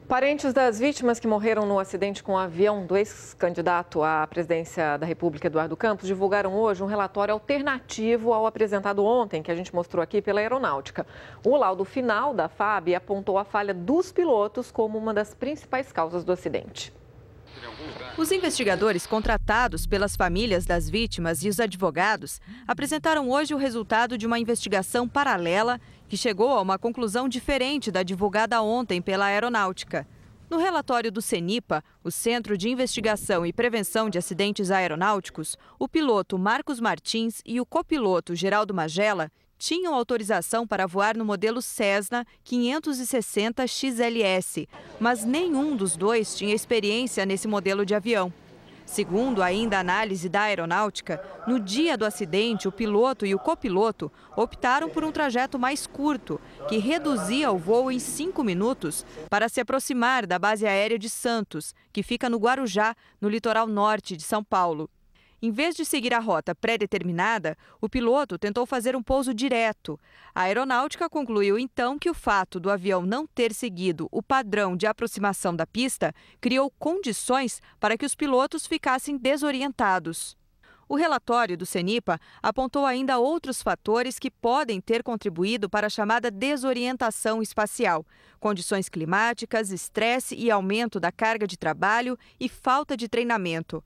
Parentes das vítimas que morreram no acidente com o avião do ex-candidato à presidência da República, Eduardo Campos, divulgaram hoje um relatório alternativo ao apresentado ontem, que a gente mostrou aqui pela Aeronáutica. O laudo final da FAB apontou a falha dos pilotos como uma das principais causas do acidente. Os investigadores contratados pelas famílias das vítimas e os advogados apresentaram hoje o resultado de uma investigação paralela que chegou a uma conclusão diferente da divulgada ontem pela Aeronáutica. No relatório do CENIPA, o Centro de Investigação e Prevenção de Acidentes Aeronáuticos, o piloto Marcos Martins e o copiloto Geraldo Magela tinham autorização para voar no modelo Cessna 560 XLS, mas nenhum dos dois tinha experiência nesse modelo de avião. Segundo ainda a análise da Aeronáutica, no dia do acidente, o piloto e o copiloto optaram por um trajeto mais curto, que reduzia o voo em 5 minutos para se aproximar da base aérea de Santos, que fica no Guarujá, no litoral norte de São Paulo. Em vez de seguir a rota pré-determinada, o piloto tentou fazer um pouso direto. A aeronáutica concluiu então que o fato do avião não ter seguido o padrão de aproximação da pista criou condições para que os pilotos ficassem desorientados. O relatório do CENIPA apontou ainda outros fatores que podem ter contribuído para a chamada desorientação espacial: condições climáticas, estresse e aumento da carga de trabalho e falta de treinamento.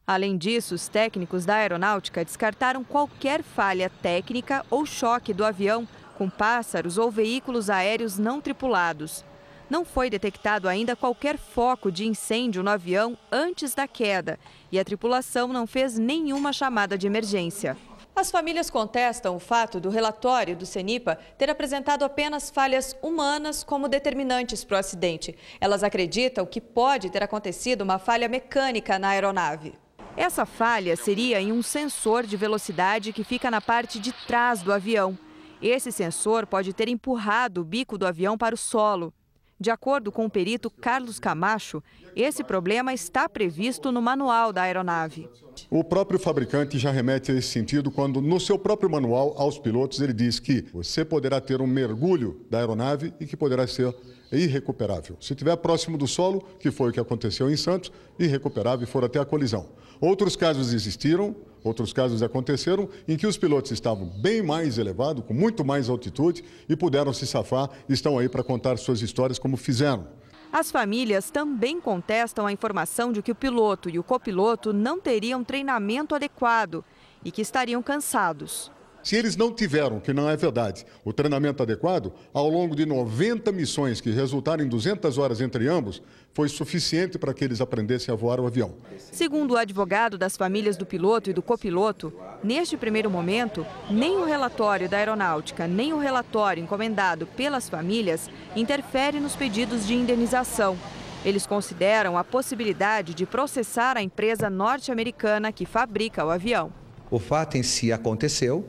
Além disso, os técnicos da aeronáutica descartaram qualquer falha técnica ou choque do avião com pássaros ou veículos aéreos não tripulados. Não foi detectado ainda qualquer foco de incêndio no avião antes da queda e a tripulação não fez nenhuma chamada de emergência. As famílias contestam o fato do relatório do CENIPA ter apresentado apenas falhas humanas como determinantes para o acidente. Elas acreditam que pode ter acontecido uma falha mecânica na aeronave. Essa falha seria em um sensor de velocidade que fica na parte de trás do avião. Esse sensor pode ter empurrado o bico do avião para o solo. De acordo com o perito Carlos Camacho, esse problema está previsto no manual da aeronave. O próprio fabricante já remete a esse sentido quando, no seu próprio manual, aos pilotos, ele diz que você poderá ter um mergulho da aeronave e que poderá ser irrecuperável. Se estiver próximo do solo, que foi o que aconteceu em Santos, irrecuperável e for até a colisão. Outros casos existiram, outros casos aconteceram em que os pilotos estavam bem mais elevados, com muito mais altitude e puderam se safar e estão aí para contar suas histórias como fizeram. As famílias também contestam a informação de que o piloto e o copiloto não teriam treinamento adequado e que estariam cansados. Se eles não tiveram, que não é verdade, o treinamento adequado, ao longo de 90 missões que resultaram em 200 horas entre ambos, foi suficiente para que eles aprendessem a voar o avião. Segundo o advogado das famílias do piloto e do copiloto, neste primeiro momento, nem o relatório da aeronáutica, nem o relatório encomendado pelas famílias interfere nos pedidos de indenização. Eles consideram a possibilidade de processar a empresa norte-americana que fabrica o avião. O fato em si aconteceu,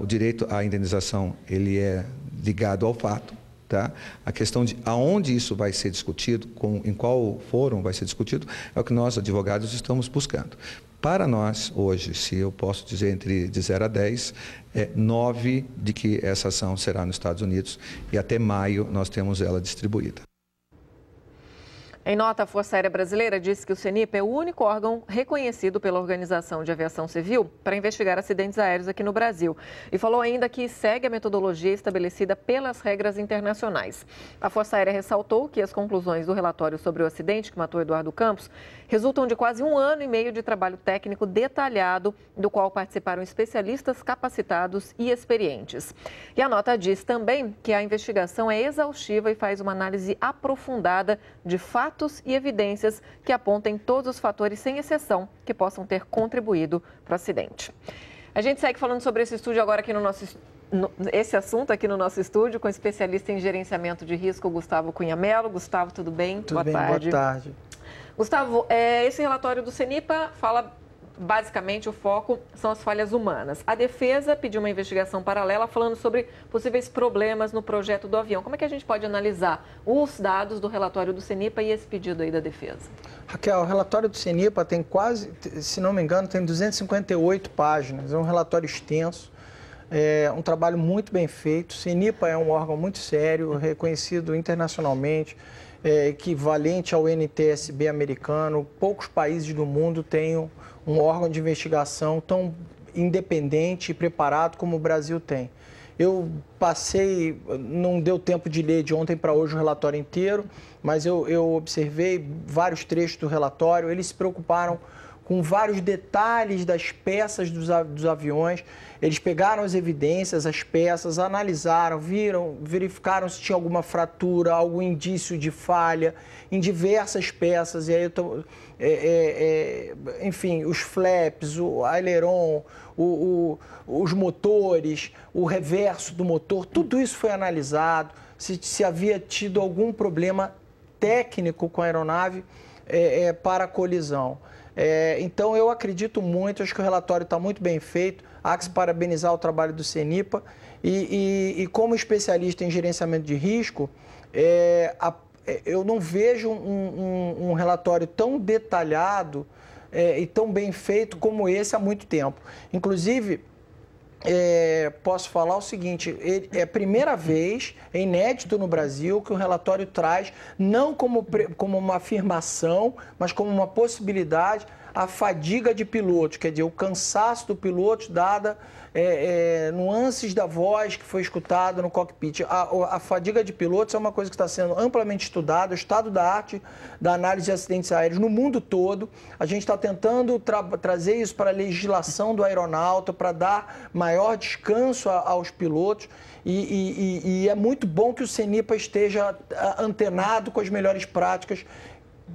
o direito à indenização ele é ligado ao fato. Tá? A questão de aonde isso vai ser discutido, em qual fórum vai ser discutido, é o que nós, advogados, estamos buscando. Para nós, hoje, se eu posso dizer entre de 0 a 10, 9 de que essa ação será nos Estados Unidos e até maio nós temos ela distribuída. Em nota, a Força Aérea Brasileira disse que o CENIPA é o único órgão reconhecido pela Organização de Aviação Civil para investigar acidentes aéreos aqui no Brasil. E falou ainda que segue a metodologia estabelecida pelas regras internacionais. A Força Aérea ressaltou que as conclusões do relatório sobre o acidente que matou Eduardo Campos resultam de quase 1 ano e meio de trabalho técnico detalhado, do qual participaram especialistas capacitados e experientes. E a nota diz também que a investigação é exaustiva e faz uma análise aprofundada de fatos e evidências que apontem todos os fatores, sem exceção, que possam ter contribuído para o acidente. A gente segue falando sobre esse estúdio agora aqui esse assunto aqui no nosso estúdio, com o especialista em gerenciamento de risco, Gustavo Cunha Mello. Gustavo, tudo bem? Tudo bem, boa tarde. Gustavo, esse relatório do CENIPA fala, basicamente, o foco são as falhas humanas. A defesa pediu uma investigação paralela falando sobre possíveis problemas no projeto do avião. Como é que a gente pode analisar os dados do relatório do CENIPA e esse pedido aí da defesa? Raquel, o relatório do CENIPA tem quase, se não me engano, tem 258 páginas. É um relatório extenso, é um trabalho muito bem feito. O CENIPA é um órgão muito sério, reconhecido internacionalmente. equivalente ao NTSB americano. Poucos países do mundo têm um órgão de investigação tão independente e preparado como o Brasil tem. Eu passei, não deu tempo de ler de ontem para hoje o relatório inteiro, mas eu observei vários trechos do relatório. Eles se preocuparam com vários detalhes das peças dos aviões. Eles pegaram as evidências, as peças, analisaram, verificaram se tinha alguma fratura, algum indício de falha em diversas peças. E aí enfim, os flaps, o aileron, os motores, o reverso do motor, tudo isso foi analisado, se havia tido algum problema técnico com a aeronave para a colisão. Então, eu acredito muito, acho que o relatório está muito bem feito. Há que se parabenizar o trabalho do CENIPA e como especialista em gerenciamento de risco, eu não vejo um relatório tão detalhado e tão bem feito como esse há muito tempo. Inclusive, posso falar o seguinte, é a primeira vez, é inédito no Brasil, que o relatório traz, não como uma afirmação, mas como uma possibilidade, a fadiga de pilotos, quer dizer, o cansaço do piloto dada nuances da voz que foi escutada no cockpit. A fadiga de pilotos é uma coisa que está sendo amplamente estudada, o estado da arte da análise de acidentes aéreos no mundo todo. A gente está tentando trazer isso para a legislação do aeronauta, para dar maior descanso aos pilotos. E é muito bom que o CENIPA esteja antenado com as melhores práticas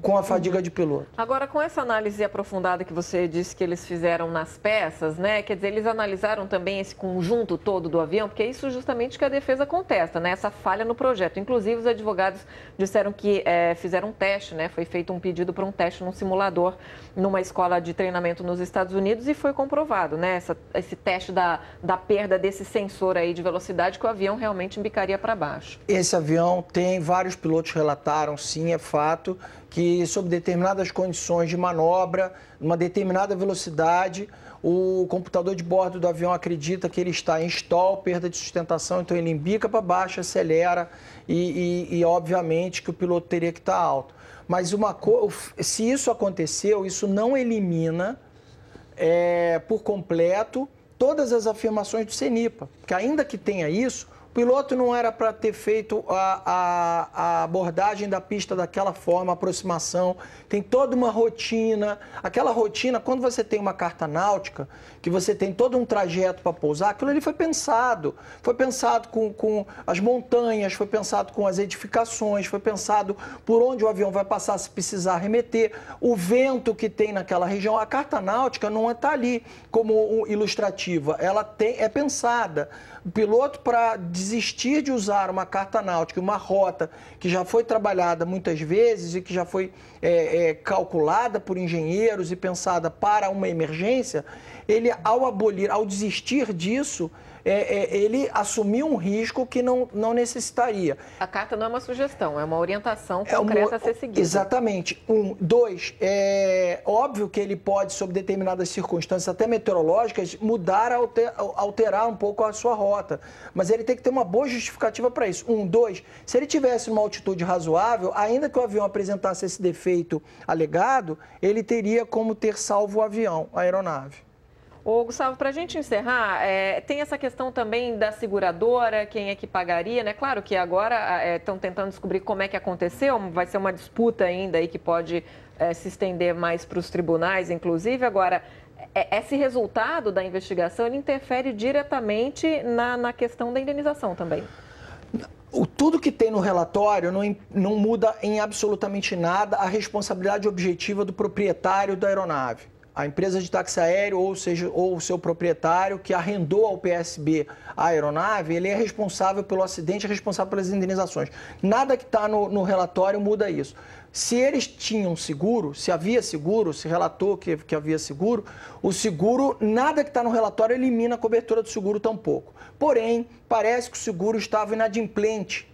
com a fadiga de piloto. Agora, com essa análise aprofundada que você disse que eles fizeram nas peças, né? Quer dizer, eles analisaram também esse conjunto todo do avião, porque é isso justamente que a defesa contesta, né? Essa falha no projeto. Inclusive, os advogados disseram que fizeram um teste, né? Foi feito um pedido para um teste num simulador numa escola de treinamento nos Estados Unidos e foi comprovado, né? Esse teste da perda desse sensor aí de velocidade que o avião realmente embicaria para baixo. Esse avião tem, vários pilotos relataram, sim, é fato, que sob determinadas condições de manobra, uma determinada velocidade, o computador de bordo do avião acredita que ele está em stall, perda de sustentação, então ele embica para baixo, acelera e obviamente que o piloto teria que estar alto. Mas se isso aconteceu, isso não elimina por completo todas as afirmações do CENIPA, porque ainda que tenha isso, o piloto não era para ter feito a abordagem da pista daquela forma, a aproximação. Tem toda uma rotina. Aquela rotina, quando você tem uma carta náutica, que você tem todo um trajeto para pousar, aquilo ali foi pensado. Foi pensado com as montanhas, foi pensado com as edificações, foi pensado por onde o avião vai passar se precisar remeter, o vento que tem naquela região. A carta náutica não está ali como ilustrativa, ela é pensada. O piloto, para desistir de usar uma carta náutica, uma rota que já foi trabalhada muitas vezes e que já foi calculada por engenheiros e pensada para uma emergência, ele, ao desistir disso, ele assumiu um risco que não necessitaria. A carta não é uma sugestão, é uma orientação concreta a ser seguida. Exatamente. 2, é óbvio que ele pode, sob determinadas circunstâncias, até meteorológicas, alterar um pouco a sua rota. Mas ele tem que ter uma boa justificativa para isso. 2, se ele tivesse uma altitude razoável, ainda que o avião apresentasse esse defeito alegado, ele teria como ter salvo o avião, a aeronave. Ô, Gustavo, para a gente encerrar, tem essa questão também da seguradora, quem é que pagaria, né? Claro que agora estão tentando descobrir como é que aconteceu, vai ser uma disputa ainda aí que pode se estender mais para os tribunais, inclusive. Agora, esse resultado da investigação, ele interfere diretamente na questão da indenização também. Tudo que tem no relatório não muda em absolutamente nada a responsabilidade objetiva do proprietário da aeronave. A empresa de táxi aéreo, ou o seu proprietário que arrendou ao PSB a aeronave, ele é responsável pelo acidente, é responsável pelas indenizações. Nada que está no relatório muda isso. Se eles tinham seguro, se havia seguro, se relatou que havia seguro, o seguro, nada que está no relatório elimina a cobertura do seguro tampouco. Porém, parece que o seguro estava inadimplente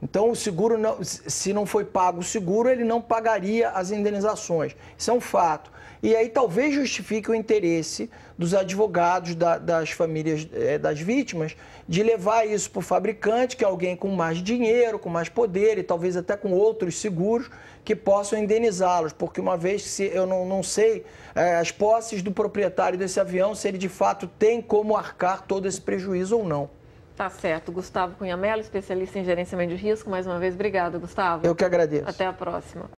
Então, o seguro, não, se não foi pago o seguro, ele não pagaria as indenizações. Isso é um fato. E aí talvez justifique o interesse dos advogados das famílias das vítimas de levar isso para o fabricante, que é alguém com mais dinheiro, com mais poder e talvez até com outros seguros que possam indenizá-los. Porque uma vez que eu não sei as posses do proprietário desse avião, se ele de fato tem como arcar todo esse prejuízo ou não. Tá certo. Gustavo Cunha Mello, especialista em gerenciamento de risco. Mais uma vez, obrigada, Gustavo. Eu que agradeço. Até a próxima.